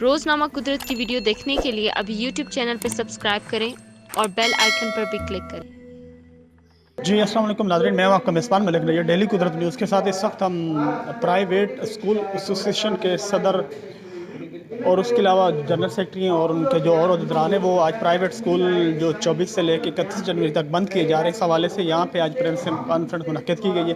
روزنامہ قدرت کی ویڈیو دیکھنے کے لیے ابھی یوٹیوب چینل پر سبسکرائب کریں اور بیل آئیکن پر بھی کلک کریں۔ جی السلام علیکم ناظرین، میں ہوں آپ کا میزبان ملک نیر ڈیلی قدرت نیوز کے ساتھ۔ اس وقت ہم پرائیویٹ اسکول ایسوسیشن کے صدر اور اس کے علاوہ جنرل سیکرٹری ہیں اور ان کے جو اور عہدیداران ہیں وہ آج پرائیویٹ اسکول جو 24 سے لے کے 31 جنوری تک بند کیے جا رہے ہیں، اس حوالے سے یہاں پہ آج پریس کانفرنس منعقد کی گئی ہے۔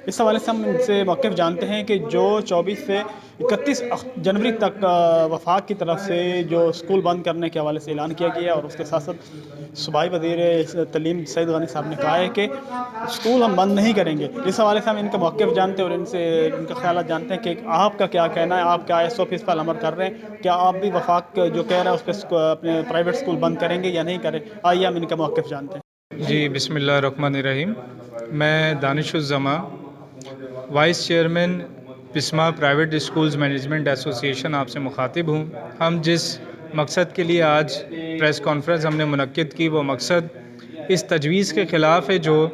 اس حوالے سے ہم ان سے موقف جانتے ہیں کہ جو 24 سے 31 جنوری تک وفاق کی طرف سے جو اسکول بند کرنے کے حوالے سے اعلان کیا گیا ہے، اور اس کے ساتھ ساتھ صوبائی وزیر تعلیم سعید غنی صاحب نے کہا ہے کہ اسکول ہم بند نہیں کریں گے۔ اس حوالے سے ہم ان کا موقف جانتے ہیں اور ان سے ان کا خیالات جانتے ہیں کہ آپ کا کیا کہنا ہے، آپ کیا اس وقت اس پر عمل کر رہے ہیں، کیا آپ بھی وفاق جو کہہ رہا ہے اس پہ اپنے پرائیویٹ اسکول بند کریں گے یا نہیں کریں؟ آئیے ہم ان کا موقف جانتے ہیں۔ جی بسم اللہ الرحمن الرحیم، میں دانش الزما وائس چیئرمین پسما پرائیویٹ اسکولز مینجمنٹ ایسوسیشن آپ سے مخاطب ہوں۔ ہم جس مقصد کے لیے آج پریس کانفرنس ہم نے منعقد کی، وہ مقصد اس تجویز کے خلاف ہے جو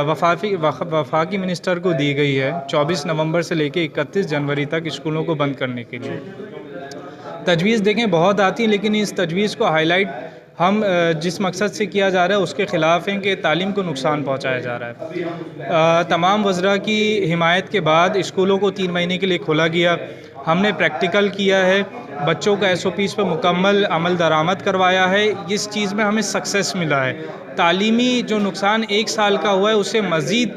وفاقی منسٹر کو دی گئی ہے 24 نومبر سے لے کے 31 جنوری تک اسکولوں کو بند کرنے کے لیے۔ تجویز دیکھیں بہت آتی ہیں، لیکن اس تجویز کو ہائی لائٹ ہم جس مقصد سے کیا جا رہا ہے اس کے خلاف ہیں کہ تعلیم کو نقصان پہنچایا جا رہا ہے۔ تمام وزراء کی حمایت کے بعد اسکولوں کو 3 مہینے کے لیے کھولا گیا۔ ہم نے پریکٹیکل کیا ہے، بچوں کا SOPs پہ مکمل عمل درآمد کروایا ہے، اس چیز میں ہمیں سکسیس ملا ہے۔ تعلیمی جو نقصان 1 سال کا ہوا ہے اسے مزید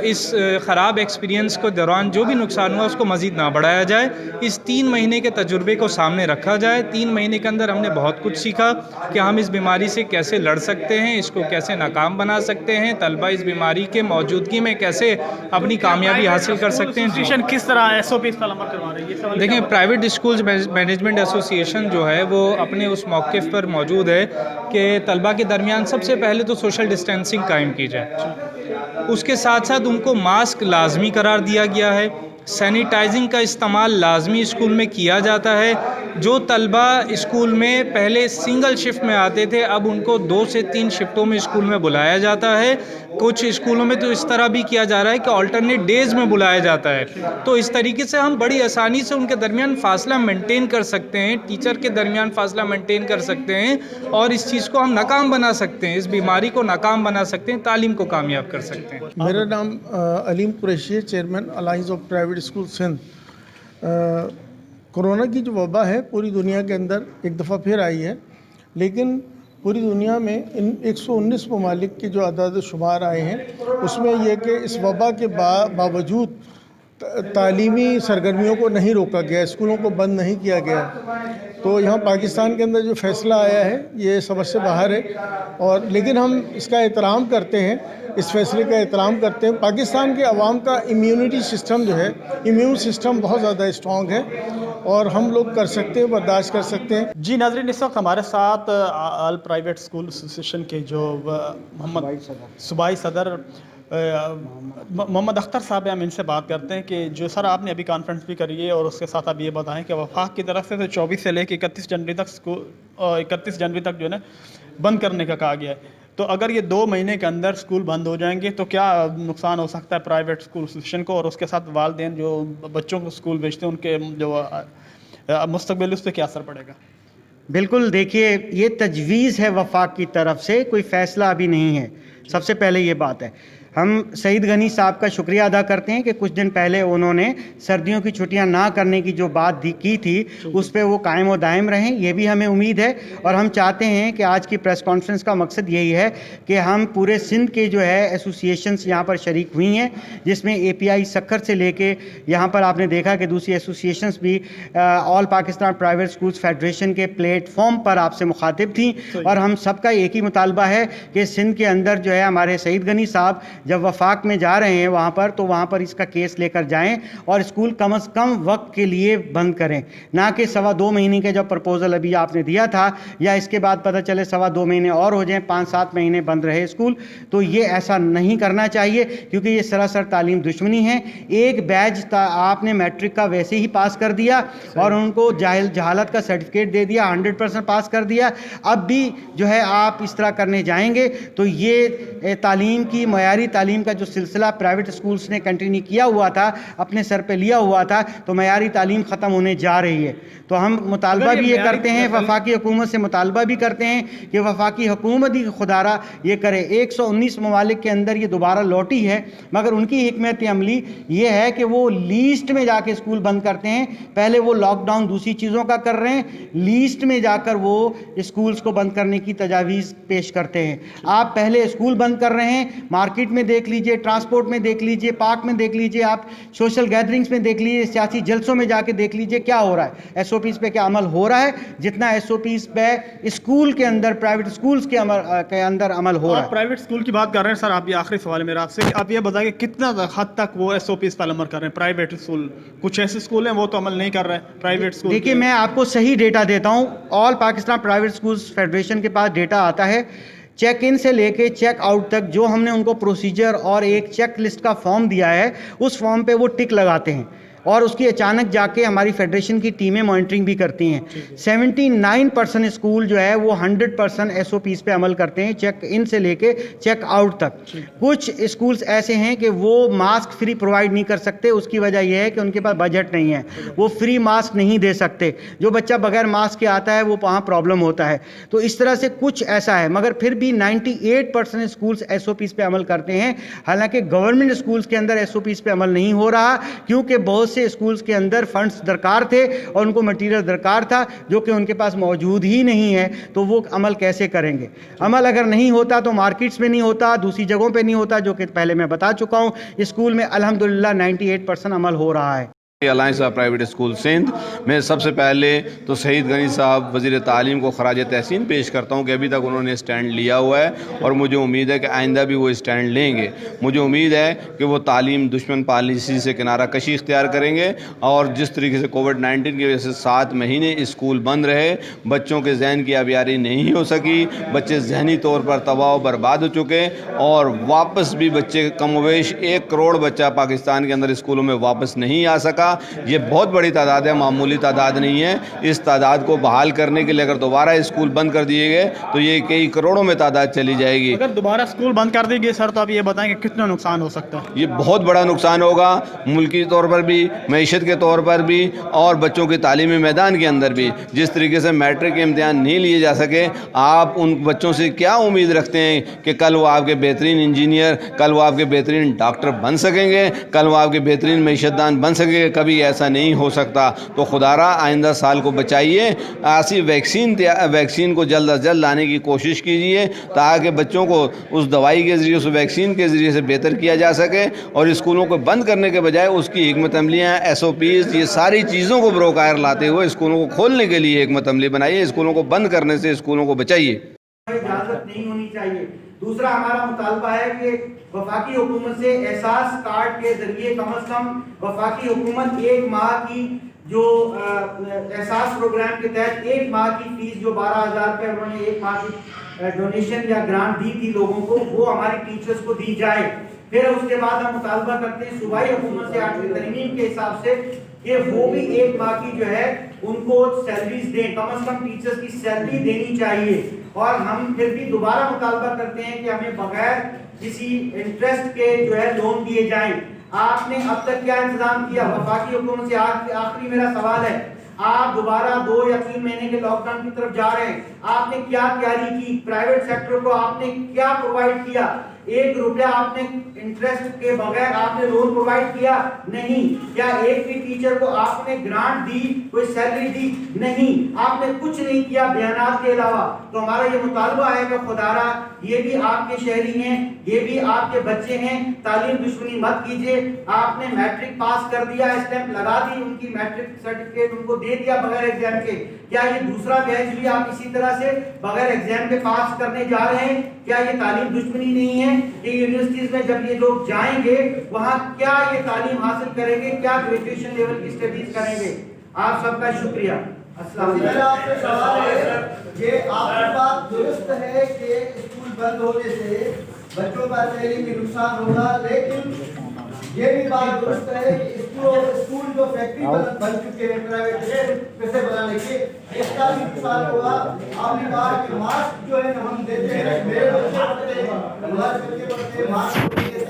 اس خراب ایکسپیرینس کے دوران جو بھی نقصان ہوا اس کو مزید نہ بڑھایا جائے، اس 3 مہینے کے تجربے کو سامنے رکھا جائے۔ 3 مہینے کے اندر ہم نے بہت کچھ سیکھا کہ ہم اس بیماری سے کیسے لڑ سکتے ہیں، اس کو کیسے ناکام بنا سکتے ہیں، طلبہ اس بیماری کے موجودگی میں کیسے اپنی کامیابی حاصل کر سکتے ہیں۔ ایسوسیشن کس طرح SOPs پر عمل کروا رہی ہے؟ دیکھیں، پرائیویٹ اسکولز مینجمنٹ ایسوسیشن جو ہے وہ اپنے اس موقف پر موجود ہے کہ طلبہ کے درمیان سب سے پہلے تو سوشل ڈسٹینسنگ قائم کی جائے، اس کے ساتھ ساتھ ان کو ماسک لازمی قرار دیا گیا ہے، سینیٹائزنگ کا استعمال لازمی اسکول میں کیا جاتا ہے۔ جو طلبہ اسکول میں پہلے سنگل شفٹ میں آتے تھے اب ان کو 2 سے 3 شفٹوں میں اسکول میں بلایا جاتا ہے۔ کچھ اسکولوں میں تو اس طرح بھی کیا جا رہا ہے کہ آلٹرنیٹ ڈیز میں بلایا جاتا ہے، تو اس طریقے سے ہم بڑی آسانی سے ان کے درمیان فاصلہ مینٹین کر سکتے ہیں، ٹیچر کے درمیان فاصلہ مینٹین کر سکتے ہیں، اور اس چیز کو ہم ناکام بنا سکتے ہیں، اس بیماری کو ناکام بنا سکتے ہیں، تعلیم کو کامیاب کر سکتے ہیں۔ میرا نام علیم قریشی ہے، chairman alliance of private school Sindh. Corona کی جو وبا ہے پوری دنیا کے اندر ایک دفعہ پھر آئی ہے، لیکن پوری دنیا میں ان 119 ممالک کے جو اعداد و شمار آئے ہیں اس میں یہ کہ اس وبا کے باوجود تعلیمی سرگرمیوں کو نہیں روکا گیا، اسکولوں کو بند نہیں کیا گیا۔ تو یہاں پاکستان کے اندر جو فیصلہ آیا ہے یہ سمجھ سے باہر ہے، اور لیکن ہم اس کا احترام کرتے ہیں، اس فیصلے کا احترام کرتے ہیں۔ پاکستان کے عوام کا امیونٹی سسٹم جو ہے، ایمیون سسٹم بہت زیادہ اسٹرانگ ہے اور ہم لوگ کر سکتے ہیں، برداشت کر سکتے ہیں۔ جی ناظرین، اس وقت ہمارے ساتھ آل پرائیویٹ اسکول ایسوسیشن کے جو صوبائی صدر محمد اختر صاحب ہیں، ہم ان سے بات کرتے ہیں کہ جو سر آپ نے ابھی کانفرنس بھی کری ہے، اور اس کے ساتھ آپ یہ بتائیں کہ وفاق کی طرف سے 24 سے لے کے 31 جنوری تک 31 جنوری تک جو ہے نا بند کرنے کا کہا گیا ہے۔ تو اگر یہ 2 مہینے کے اندر اسکول بند ہو جائیں گے تو کیا نقصان ہو سکتا ہے پرائیویٹ اسکول ایسوسیشن کو، اور اس کے ساتھ والدین جو بچوں کو اسکول بھیجتے ہیں ان کے جو مستقبل اس پہ کیا اثر پڑے گا؟ بالکل، دیکھیے یہ تجویز ہے وفاق کی طرف سے، کوئی فیصلہ ابھی نہیں ہے۔ سب سے پہلے یہ بات ہے، ہم سعید غنی صاحب کا شکریہ ادا کرتے ہیں کہ کچھ دن پہلے انہوں نے سردیوں کی چھٹیاں نہ کرنے کی جو بات کی تھی اس پہ وہ قائم و دائم رہیں، یہ بھی ہمیں امید ہے۔ اور ہم چاہتے ہیں کہ آج کی پریس کانفرنس کا مقصد یہی ہے کہ ہم پورے سندھ کے جو ہے ایسوسیشنز یہاں پر شریک ہوئی ہیں، جس میں API سکھر سے لے کے یہاں پر آپ نے دیکھا کہ دوسری ایسوسیشنز بھی آل پاکستان پرائیویٹ اسکولز فیڈریشن کے پلیٹ فارم پر آپ سے مخاطب تھیں، اور ہم سب کا ایک ہی مطالبہ ہے کہ سندھ کے اندر جو ہے ہمارے سعید غنی صاحب جب وفاق میں جا رہے ہیں وہاں پر، تو وہاں پر اس کا کیس لے کر جائیں اور اسکول کم از کم وقت کے لیے بند کریں، نہ کہ 2.25 مہینے کا جو پرپوزل ابھی آپ نے دیا تھا، یا اس کے بعد پتہ چلے 2.25 مہینے اور ہو جائیں، 5-7 مہینے بند رہے اسکول۔ تو یہ ایسا نہیں کرنا چاہیے، کیونکہ یہ سراسر تعلیم دشمنی ہے۔ ایک بیچ آپ نے میٹرک کا ویسے ہی پاس کر دیا اور ان کو جہالت کا سرٹیفکیٹ دے دیا، 100% پاس کر دیا، اب بھی جو ہے آپ اس طرح کرنے جائیں گے تو یہ تعلیم کی معیاری تعلیم کا جو سلسلہ پرائیویٹ اسکولز نے کنٹینیو کیا ہوا تھا, اپنے سر پہ لیا ہوا تھا, تو معیاری تعلیم ختم ہونے جا رہی ہے. تو ہم مطالبہ بھی یہ کرتے ہیں, وفاقی حکومت سے مطالبہ بھی کرتے ہیں کہ وفاقی حکومت ہی خدارہ یہ کرے. 119 ممالک کے اندر یہ دوبارہ لوٹی ہے, مگر ان کی حکمت عملی یہ ہے کہ وہ لیسٹ میں جا کے اسکول بند کرتے ہیں. پہلے وہ لاک ڈاؤن دوسری چیزوں کا کر رہے ہیں, لیسٹ میں جا کر وہ اسکولز کو بند کرنے کی تجاویز پیش کرتے ہیں. آپ پہلے اسکول بند کر رہے ہیں, مارکیٹ میں دیکھ لیجئے, ٹرانسپورٹ میں دیکھ لیجئے, پارک میں دیکھ لیجئے, آپ سوشل گیدرنگز میں دیکھ لیجئے, سیاسی جلسوں میں جا کے دیکھ لیجئے کیا ہو رہا ہے. ایس او پیز پہ کیا عمل ہو رہا ہے جتنا ایس او پیز پہ اسکول کے اندر, پرائیویٹ اسکولز کے اندر عمل ہو رہا ہے. آپ پرائیویٹ اسکول کی بات کر رہے ہیں سر, آپ یہ آخری سوال ہے میرا آپ سے, آپ یہ بتائیں کہ کتنا حد تک وہ ایس او پیز پر عمل کر رہے ہیں پرائیویٹ اسکول؟ کچھ ایسے اسکول ہیں وہ تو عمل نہیں کر رہے ہیں پرائیویٹ اسکول. دیکھیے میں آپ کو صحیح ڈیٹا دیتا ہوں. آل پاکستان پرائیویٹ اسکولز فیڈریشن کے پاس ڈیٹا آتا ہے, چیک ان سے لے کے چیک آؤٹ تک جو ہم نے ان کو پروسیجر اور ایک چیک لسٹ کا فارم دیا ہے, اس فارم پہ وہ ٹک لگاتے ہیں اور اس کی اچانک جا کے ہماری فیڈریشن کی ٹیمیں مانیٹرنگ بھی کرتی ہیں. 79% اسکول جو ہے وہ 100% ایس او پیز پہ عمل کرتے ہیں, چیک ان سے لے کے چیک آؤٹ تک. کچھ اسکولز ایسے ہیں کہ وہ ماسک فری پرووائڈ نہیں کر سکتے, اس کی وجہ یہ ہے کہ ان کے پاس بجٹ نہیں ہے, وہ فری ماسک نہیں دے سکتے. جو بچہ بغیر ماسک کے آتا ہے وہ وہاں پرابلم ہوتا ہے. تو اس طرح سے کچھ ایسا ہے, مگر پھر بھی 98% اسکولز ایس او پیز پہ عمل کرتے ہیں. حالانکہ گورنمنٹ اسکولز کے اندر ایس او پیز پہ عمل نہیں ہو رہا, کیونکہ بہت سے اسکولز کے اندر فنڈز درکار تھے اور ان کو مٹیریل درکار تھا جو کہ ان کے پاس موجود ہی نہیں ہے. تو وہ عمل کیسے کریں گے؟ عمل اگر نہیں ہوتا تو مارکیٹس میں نہیں ہوتا, دوسری جگہوں پہ نہیں ہوتا, جو کہ پہلے میں بتا چکا ہوں. اسکول میں الحمدللہ 98% عمل ہو رہا ہے. Alliance of private school Sindh میں سب سے پہلے تو سعید غنی صاحب وزیر تعلیم کو خراج تحسین پیش کرتا ہوں کہ ابھی تک انہوں نے اسٹینڈ لیا ہوا ہے اور مجھے امید ہے کہ آئندہ بھی وہ اسٹینڈ لیں گے. مجھے امید ہے کہ وہ تعلیم دشمن پالیسی سے کنارہ کشی اختیار کریں گے, اور جس طریقے سے کووڈ-19 کی وجہ سے 7 مہینے اسکول بند رہے, بچوں کے ذہن کی آبیاری نہیں ہو سکی, بچے ذہنی طور پر تباہ و برباد ہو چکے, اور واپس بھی بچے کم و بیش 1 کروڑ بچہ پاکستان کے اندر اسکولوں میں واپس نہیں آ سکا. یہ بہت بڑی تعداد ہے, معمولی تعداد نہیں ہے. اس تعداد کو بحال کرنے کے لیے اگر دوبارہ اسکول بند کر دیے گئے تو یہ کئی کروڑوں میں تعداد چلی جائے گی. اگر دوبارہ اسکول بند کر دی گئی سر تو آپ یہ بتائیں کہ کتنا نقصان ہو سکتا ہے؟ یہ بہت بڑا نقصان ہوگا, ملکی طور پر بھی, معیشت کے طور پر بھی, اور بچوں کی تعلیمی میدان کے اندر بھی. جس طریقے سے میٹرک کے امتحان نہیں لیے جا سکے, آپ ان بچوں سے کیا امید رکھتے ہیں کہ کل وہ آپ کے بہترین انجینئر, کل وہ آپ کے بہترین ڈاکٹر بن سکیں گے, کل وہ آپ کے بہترین معیشت دان بن سکیں گے؟ کبھی ایسا نہیں ہو سکتا. تو خدا را آئندہ سال کو بچائیے, ایسی ویکسین کو جلد از جلد لانے کی کوشش کیجیے تاکہ بچوں کو اس دوائی کے ذریعے, اس ویکسین کے ذریعے سے بہتر کیا جا سکے, اور اسکولوں کو بند کرنے کے بجائے اس کی حکمت عملیاں, ایس او پیز, یہ ساری چیزوں کو بروکار لاتے ہوئے اسکولوں کو کھولنے کے لیے حکمت عملی بنائیے. اسکولوں کو بند کرنے سے اسکولوں کو بچائیے. اجازت نہیں ہونی چاہیے. دوسرا ہمارا مطالبہ ہے کہ وفاقی حکومت سے احساس کارڈ کے ذریعے کم از کم وفاقی حکومت 1 ماہ کی جو احساس پروگرام کے تحت 1 ماہ کی فیس جو 12,000 روپے انہوں نے 1 ماہ کی ڈونیشن یا گرانٹ دی تھی لوگوں کو, وہ ہماری ٹیچرز کو دی جائے. پھر اس کے بعد ہم مطالبہ کرتے ہیں صوبائی حکومت سے 8ویں ترمیم کے حساب سے کہ وہ بھی 1 ماہ کی جو ہے ان کو سیلریز دیں, کم از کم ٹیچرز کی سیلری دینی چاہیے. اور ہم پھر بھی دوبارہ مطالبہ کرتے ہیں کہ ہمیں بغیر کسی انٹرسٹ کے جو ہے لون دیے جائیں. آپ نے اب تک کیا انتظام کیا؟ وفاقی حکومت سے آخری میرا سوال ہے, آپ دوبارہ 2 یا 3 مہینے کے لاک ڈاؤن کی طرف جا رہے ہیں, آپ نے کیا تیاری کی؟ پرائیویٹ سیکٹر کو آپ نے کیا پرووائڈ کیا؟ 1 روپیہ آپ نے انٹرسٹ کے بغیر آپ نے لون پرووائڈ کیا؟ نہیں. کیا ایک بھی ٹیچر کو آپ نے گرانٹ دی, کوئی سیلری دی؟ نہیں. آپ نے کچھ نہیں کیا بیانات کے علاوہ. تو ہمارا یہ مطالبہ ہے کہ خدارا یہ بھی آپ کے شہری ہیں, یہ بھی آپ کے بچے ہیں, تعلیم دشمنی مت کیجیے. آپ نے میٹرک پاس کر دیا, اسٹیمپ لگا دی, ان کی میٹرک سرٹیفکیٹ ان کو دے دیا بغیر ایگزام کے. کیا یہ دوسرا بیچ بھی آپ اسی طرح سے بغیر ایگزام کے پاس کرنے جا رہے ہیں؟ کیا یہ تعلیم دشمنی نہیں ہے کہ یونیورسٹیز میں جب یہ لوگ جائیں گے وہاں کیا یہ تعلیم حاصل کریں گے, کیا گریجویشن لیول کی اسٹڈیز کریں گے؟ آپ سب کا شکریہ. السلام علیکم. میرا آپ سے سوال ہے کہ آپ کی بات درست ہے کہ اسکول بند ہونے سے بچوں کا تعلیمی نقصان ہوگا, لیکن یہ بھی بات درست ہے کہ اسکول جو فیکٹری بن چکے ہیں پرائیویٹ پیسے بنانے کے, اس کا بھی نقصان ہوگا. آپ نے کہا کہ ماسک جو ہے ہم دیتے ہیں, میرے بچے پڑھتے ہیں, ہمارے بچے پڑھتے ہیں, ماسک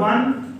1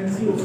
NCOC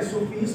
SOPs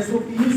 SOPs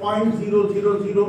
0.000